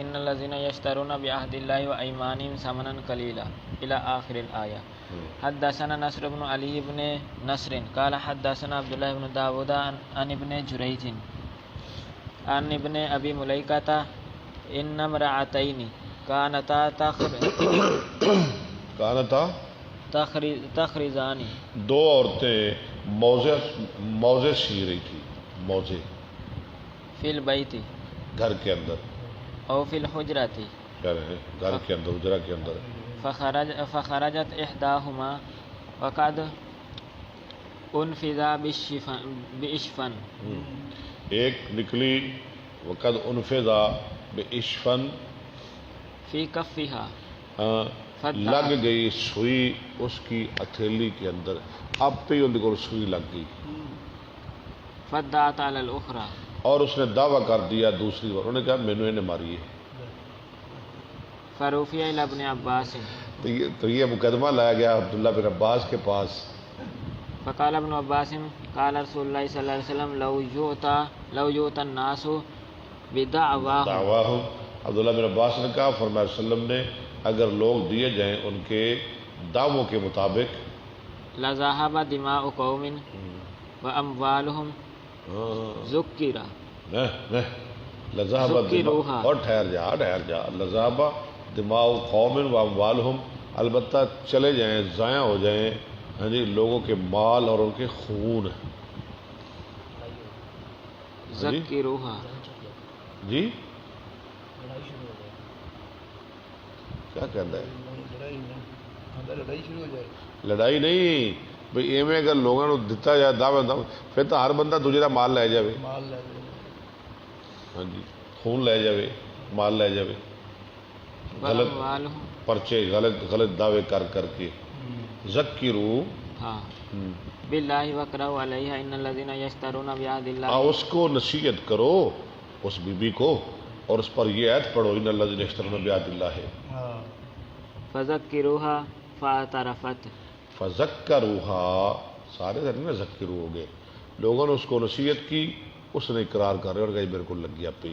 ان الذين يشترون بعهد الله وايمانهم ثمنا قليلا الى اخر الايه. حدثنا نصر بن علي بن نصر قال حدثنا عبد الله بن داود عن ابن جريج عن ابن ابي مليكة ان امرأتين كانتا تخرزان، دو عورتیں موزے سی رہی تھی، موزے فی البیت گھر کے اندر، او فی الحجرۃ گھر کے اندر، حجرہ کے اندر. فخرجت احداهما وقد انفذا باشفن، ایک نکلی وقد انفذا باشفن، فی کفها، لگ گئی سوئی اس کی ہتھیلی کے اندر، اب پہ ان کو سوئی لگ گئی. فدعت علی الاخرى، اور اس نے دعویٰ کر دیا دوسری بار، انہوں نے کہا میں نے انہیں ماری ہے. فرفع الی ابن عباس، تو یہ مقدمہ لایا گیا عبداللہ بن عباس کے پاس. فقال ابن عباس قال رسول اللہ صلی اللہ علیہ وسلم لو یؤتی الناس بدعواہم، عبداللہ بن عباس نے کہا، فرمایا وسلم نے اگر لوگ دیے جائیں ان کے دعووں کے مطابق، لذهب دماء قوم واموالهم ذکر، لذهب دماء، اور ٹھہر جا لذهب دماء قوم واموالهم، البتہ چلے جائیں، ضائع ہو جائیں ہاں جی لوگوں کے مال اور ان کے خون. ذکروها، جی کیا کہتا ہے؟ لڑائی نہیں بھئی ایویں اگر لوگوں کو دتا جائے دعوت، پھر تو ہر بندہ دوسرا مال لے جاوے، ہاں جی خون لے جاوے، مال لے جاوے، غلط پرچے، غلط دعوے کر کے. ذکرو باللہ وقرأوا علیہ ان الذین یشترون بعہد اللہ، اس کو نصیحت کرو اس بی بی کو، اور اس پر یہ آیت پڑھو ان الذین یشترون بعہد اللہ ہے. فذکروها فاعترفت، فذکروها، سارے ذرا ذکرو ہو گئے، لوگوں نے اس کو نصیحت کی، اس نے اقرار کر رہے اور کہا میرے کو لگ گیا پہ.